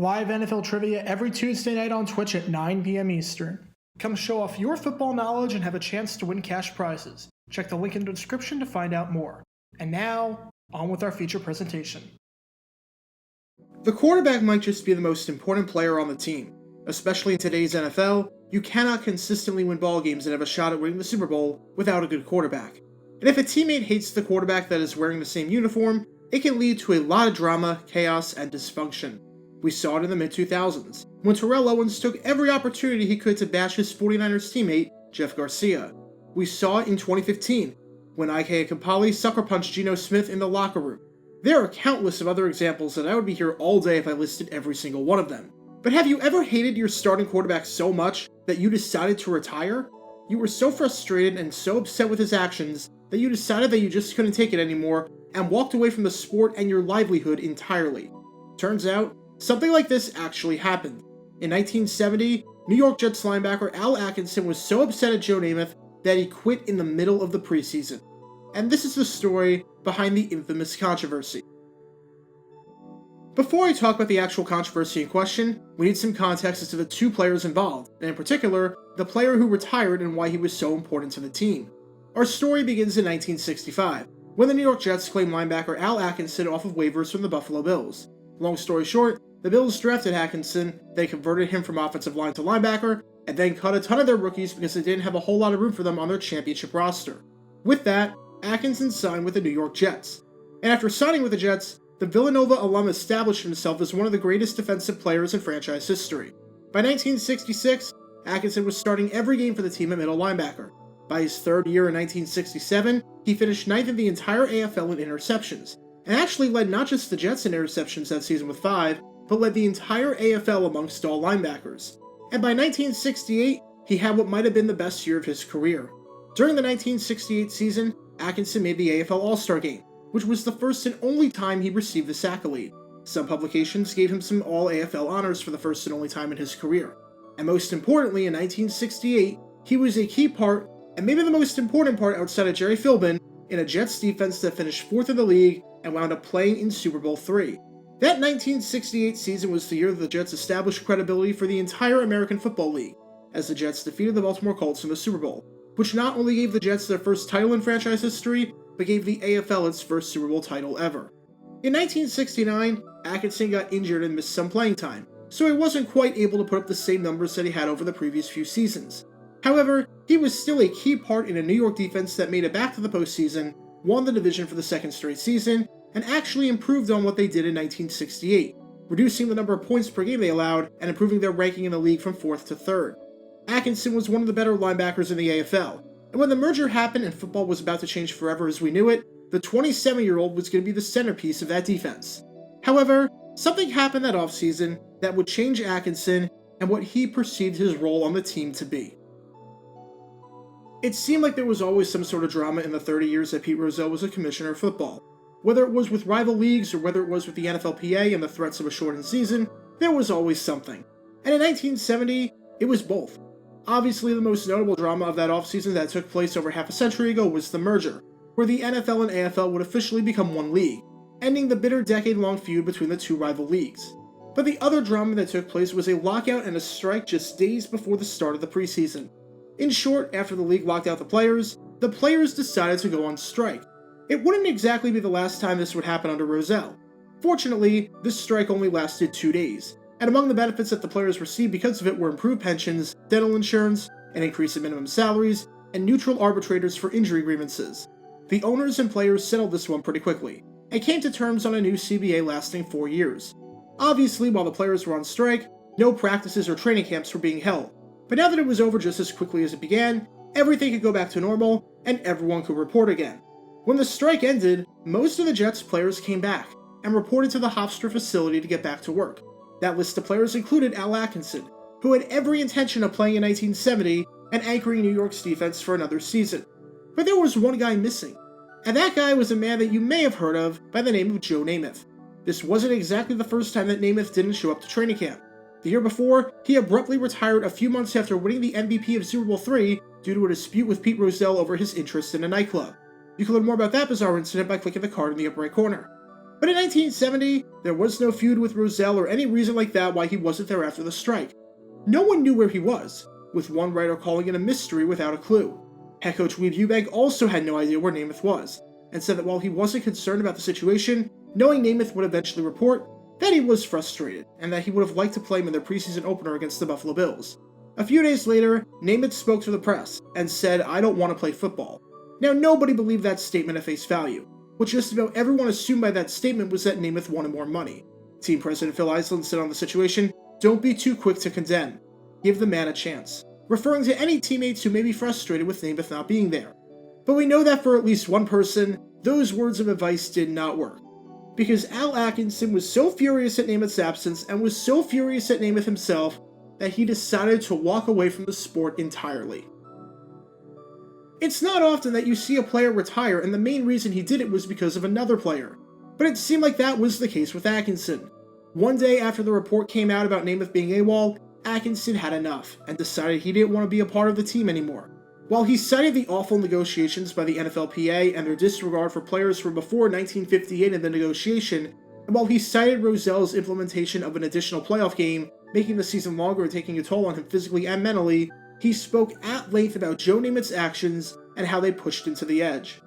Live NFL trivia every Tuesday night on Twitch at 9 p.m. Eastern. Come show off your football knowledge and have a chance to win cash prizes. Check the link in the description to find out more. And now, on with our feature presentation. The quarterback might just be the most important player on the team. Especially in today's NFL, you cannot consistently win ball games and have a shot at winning the Super Bowl without a good quarterback. And if a teammate hates the quarterback that is wearing the same uniform, it can lead to a lot of drama, chaos, and dysfunction. We saw it in the mid-2000s, when Terrell Owens took every opportunity he could to bash his 49ers teammate, Jeff Garcia. We saw it in 2015, when Ike Ekwapali sucker punched Geno Smith in the locker room. There are countless of other examples that I would be here all day if I listed every single one of them. But have you ever hated your starting quarterback so much that you decided to retire? You were so frustrated and so upset with his actions that you decided that you just couldn't take it anymore and walked away from the sport and your livelihood entirely. Turns out, something like this actually happened. In 1970, New York Jets linebacker Al Atkinson was so upset at Joe Namath that he quit in the middle of the preseason. And this is the story behind the infamous controversy. Before I talk about the actual controversy in question, we need some context as to the two players involved, and in particular, the player who retired and why he was so important to the team. Our story begins in 1965, when the New York Jets claimed linebacker Al Atkinson off of waivers from the Buffalo Bills. Long story short, the Bills drafted Atkinson, they converted him from offensive line to linebacker, and then cut a ton of their rookies because they didn't have a whole lot of room for them on their championship roster. With that, Atkinson signed with the New York Jets. And after signing with the Jets, the Villanova alum established himself as one of the greatest defensive players in franchise history. By 1966, Atkinson was starting every game for the team at middle linebacker. By his third year in 1967, he finished ninth in the entire AFL in interceptions, and actually led not just the Jets in interceptions that season with 5, but led the entire AFL amongst all linebackers. And by 1968, he had what might have been the best year of his career. During the 1968 season, Atkinson made the AFL All-Star Game, which was the first and only time he received this accolade. Some publications gave him some All-AFL honors for the first and only time in his career. And most importantly, in 1968, he was a key part, and maybe the most important part outside of Jerry Philbin, in a Jets defense that finished 4th in the league and wound up playing in Super Bowl III. That 1968 season was the year that the Jets established credibility for the entire American Football League, as the Jets defeated the Baltimore Colts in the Super Bowl, which not only gave the Jets their first title in franchise history, but gave the AFL its first Super Bowl title ever. In 1969, Atkinson got injured and missed some playing time, so he wasn't quite able to put up the same numbers that he had over the previous few seasons. However, he was still a key part in a New York defense that made it back to the postseason, won the division for the second straight season, and actually improved on what they did in 1968, reducing the number of points per game they allowed and improving their ranking in the league from 4th to 3rd. Atkinson was one of the better linebackers in the AFL, and when the merger happened and football was about to change forever as we knew it, the 27-year-old was going to be the centerpiece of that defense. However, something happened that offseason that would change Atkinson and what he perceived his role on the team to be. It seemed like there was always some sort of drama in the 30 years that Pete Rozelle was a commissioner of football. Whether it was with rival leagues or whether it was with the NFLPA and the threats of a shortened season, there was always something. And in 1970, it was both. Obviously, the most notable drama of that offseason that took place over half a century ago was the merger, where the NFL and AFL would officially become one league, ending the bitter decade-long feud between the two rival leagues. But the other drama that took place was a lockout and a strike just days before the start of the preseason. In short, after the league locked out the players decided to go on strike. It wouldn't exactly be the last time this would happen under Rozelle. Fortunately, this strike only lasted 2 days, and among the benefits that the players received because of it were improved pensions, dental insurance, an increase in minimum salaries, and neutral arbitrators for injury grievances. The owners and players settled this one pretty quickly, and came to terms on a new CBA lasting 4 years. Obviously, while the players were on strike, no practices or training camps were being held, but now that it was over just as quickly as it began, everything could go back to normal, and everyone could report again. When the strike ended, most of the Jets players came back, and reported to the Hofstra facility to get back to work. That list of players included Al Atkinson, who had every intention of playing in 1970 and anchoring New York's defense for another season. But there was one guy missing, and that guy was a man that you may have heard of by the name of Joe Namath. This wasn't exactly the first time that Namath didn't show up to training camp. The year before, he abruptly retired a few months after winning the MVP of Super Bowl III due to a dispute with Pete Rozelle over his interest in a nightclub. You can learn more about that bizarre incident by clicking the card in the upper right corner. But in 1970, there was no feud with Rozelle or any reason like that why he wasn't there after the strike. No one knew where he was, with one writer calling it a mystery without a clue. Head coach Weeb Ewbank also had no idea where Namath was, and said that while he wasn't concerned about the situation, knowing Namath would eventually report, that he was frustrated, and that he would have liked to play him in their preseason opener against the Buffalo Bills. A few days later, Namath spoke to the press, and said, "I don't want to play football." Now nobody believed that statement at face value. What just about everyone assumed by that statement was that Namath wanted more money. Team president Phil Iceland said on the situation, "Don't be too quick to condemn. Give the man a chance," referring to any teammates who may be frustrated with Namath not being there. But we know that for at least one person, those words of advice did not work. Because Al Atkinson was so furious at Namath's absence and was so furious at Namath himself that he decided to walk away from the sport entirely. It's not often that you see a player retire and the main reason he did it was because of another player, but it seemed like that was the case with Atkinson. One day after the report came out about Namath being AWOL, Atkinson had enough and decided he didn't want to be a part of the team anymore. While he cited the awful negotiations by the NFLPA and their disregard for players from before 1958 in the negotiation, and while he cited Rozelle's implementation of an additional playoff game, making the season longer and taking a toll on him physically and mentally, he spoke at length about Joe Namath's actions and how they pushed him to the edge.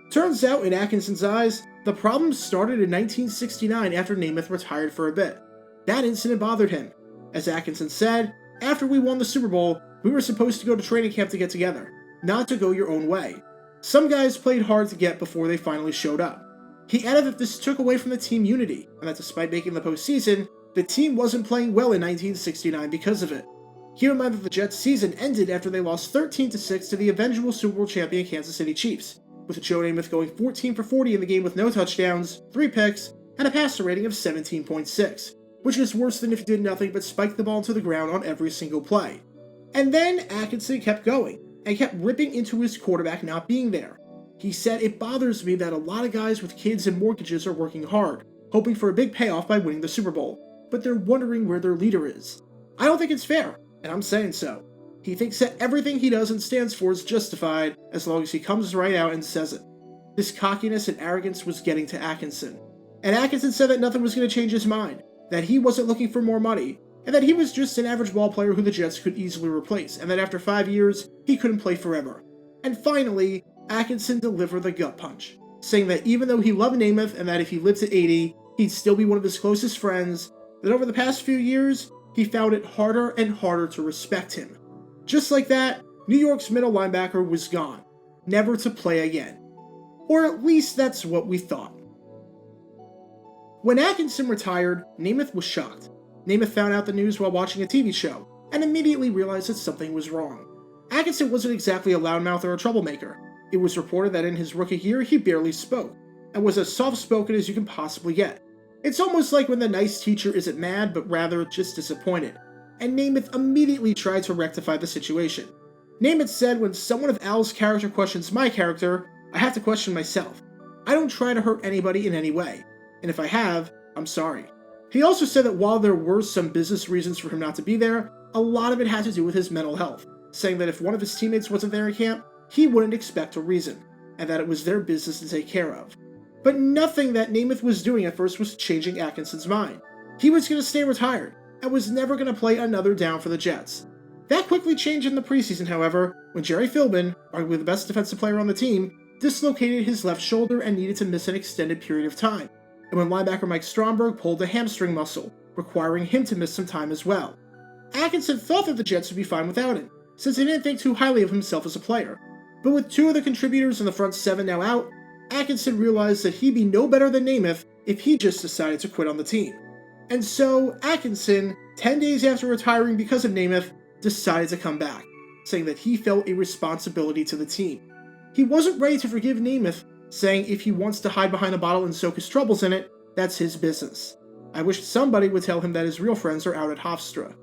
Turns out, in Atkinson's eyes, the problem started in 1969 after Namath retired for a bit. That incident bothered him. As Atkinson said, "After we won the Super Bowl, we were supposed to go to training camp to get together, not to go your own way. Some guys played hard to get before they finally showed up." He added that this took away from the team unity, and that despite making the postseason, the team wasn't playing well in 1969 because of it. Keep in mind that the Jets' season ended after they lost 13-6 to the eventual Super Bowl champion Kansas City Chiefs, with Joe Namath going 14 for 40 in the game with no touchdowns, 3 picks, and a passer rating of 17.6, which is worse than if he did nothing but spike the ball into the ground on every single play. And then Atkinson kept going, and kept ripping into his quarterback not being there. He said, "It bothers me that a lot of guys with kids and mortgages are working hard, hoping for a big payoff by winning the Super Bowl, but they're wondering where their leader is. I don't think it's fair, and I'm saying so." He thinks that everything he does and stands for is justified as long as he comes right out and says it. This cockiness and arrogance was getting to Atkinson. And Atkinson said that nothing was going to change his mind, that he wasn't looking for more money, and that he was just an average ball player who the Jets could easily replace, and that after 5 years, he couldn't play forever. And finally, Atkinson delivered the gut punch, saying that even though he loved Namath and that if he lived to 80, he'd still be one of his closest friends, that over the past few years, he found it harder and harder to respect him. Just like that, New York's middle linebacker was gone, never to play again. Or at least that's what we thought. When Atkinson retired, Namath was shocked. Namath found out the news while watching a TV show, and immediately realized that something was wrong. Atkinson wasn't exactly a loudmouth or a troublemaker. It was reported that in his rookie year he barely spoke, and was as soft-spoken as you can possibly get. It's almost like when the nice teacher isn't mad, but rather just disappointed, and Namath immediately tried to rectify the situation. Namath said, "When someone of Al's character questions my character, I have to question myself. I don't try to hurt anybody in any way, and if I have, I'm sorry." He also said that while there were some business reasons for him not to be there, a lot of it had to do with his mental health, saying that if one of his teammates wasn't there in camp, he wouldn't expect a reason, and that it was their business to take care of. But nothing that Namath was doing at first was changing Atkinson's mind. He was going to stay retired, and was never going to play another down for the Jets. That quickly changed in the preseason, however, when Jerry Philbin, arguably the best defensive player on the team, dislocated his left shoulder and needed to miss an extended period of time, and when linebacker Mike Stromberg pulled a hamstring muscle, requiring him to miss some time as well. Atkinson thought that the Jets would be fine without him, since he didn't think too highly of himself as a player. But with 2 of the contributors in the front 7 now out, Atkinson realized that he'd be no better than Namath if he just decided to quit on the team. And so, Atkinson, 10 days after retiring because of Namath, decided to come back, saying that he felt a responsibility to the team. He wasn't ready to forgive Namath, saying if he wants to hide behind a bottle and soak his troubles in it, that's his business. I wish somebody would tell him that his real friends are out at Hofstra.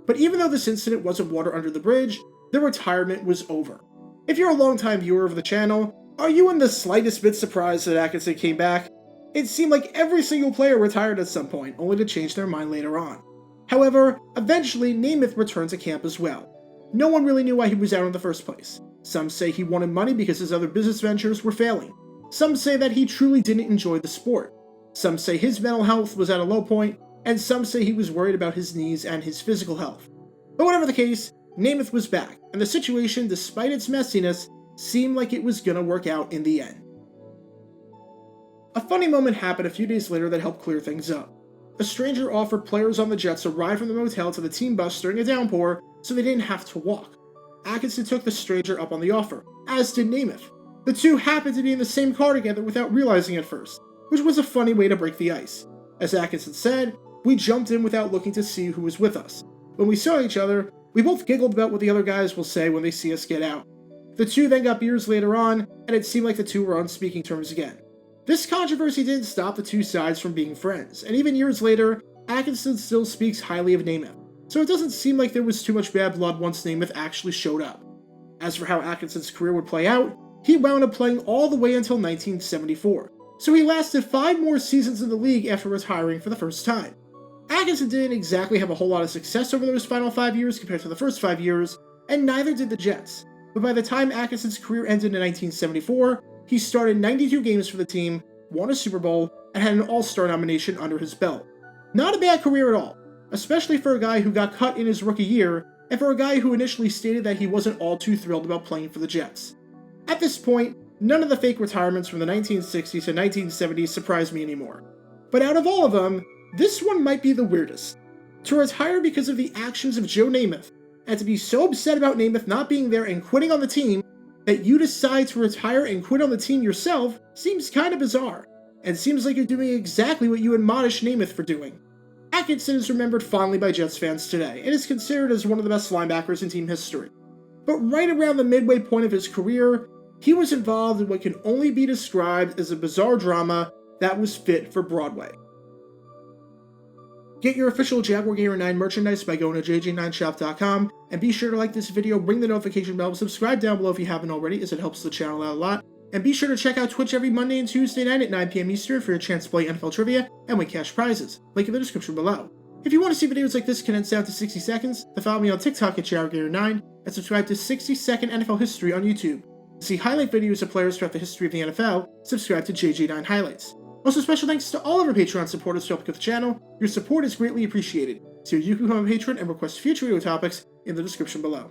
But even though this incident wasn't water under the bridge, the retirement was over. If you're a longtime viewer of the channel, are you in the slightest bit surprised that Atkinson came back? It seemed like every single player retired at some point, only to change their mind later on. However, eventually Namath returned to camp as well. No one really knew why he was out in the first place. Some say he wanted money because his other business ventures were failing. Some say that he truly didn't enjoy the sport. Some say his mental health was at a low point, and some say he was worried about his knees and his physical health. But whatever the case, Namath was back, and the situation, despite its messiness, seemed like it was gonna work out in the end. A funny moment happened a few days later that helped clear things up. A stranger offered players on the Jets a ride from the motel to the team bus during a downpour so they didn't have to walk. Atkinson took the stranger up on the offer, as did Namath. The two happened to be in the same car together without realizing at first, which was a funny way to break the ice. As Atkinson said, "We jumped in without looking to see who was with us. When we saw each other, we both giggled about what the other guys will say when they see us get out." The two then got beers later on, and it seemed like the two were on speaking terms again. This controversy didn't stop the two sides from being friends, and even years later, Atkinson still speaks highly of Namath, so it doesn't seem like there was too much bad blood once Namath actually showed up. As for how Atkinson's career would play out, he wound up playing all the way until 1974, so he lasted 5 more seasons in the league after retiring for the first time. Atkinson didn't exactly have a whole lot of success over those final 5 years compared to the first 5 years, and neither did the Jets. But by the time Atkinson's career ended in 1974, he started 92 games for the team, won a Super Bowl, and had an All-Star nomination under his belt. Not a bad career at all, especially for a guy who got cut in his rookie year, and for a guy who initially stated that he wasn't all too thrilled about playing for the Jets. At this point, none of the fake retirements from the 1960s to 1970s surprised me anymore. But out of all of them, this one might be the weirdest. To retire because of the actions of Joe Namath, and to be so upset about Namath not being there and quitting on the team, that you decide to retire and quit on the team yourself seems kinda bizarre, and seems like you're doing exactly what you admonish Namath for doing. Atkinson is remembered fondly by Jets fans today, and is considered as one of the best linebackers in team history. But right around the midway point of his career, he was involved in what can only be described as a bizarre drama that was fit for Broadway. Get your official Jaguar Gamer 9 merchandise by going to jj9shop.com, and be sure to like this video, ring the notification bell, subscribe down below if you haven't already, as it helps the channel out a lot, and be sure to check out Twitch every Monday and Tuesday night at 9 PM Eastern for your chance to play NFL Trivia and win cash prizes, link in the description below. If you want to see videos like this condensed down to 60 seconds, then follow me on TikTok at Jaguar Gamer 9, and subscribe to 60-second NFL History on YouTube. To see highlight videos of players throughout the history of the NFL, subscribe to JJ9 Highlights. Also, special thanks to all of our Patreon supporters who help with the channel. Your support is greatly appreciated. So you can become a patron and request future video topics in the description below.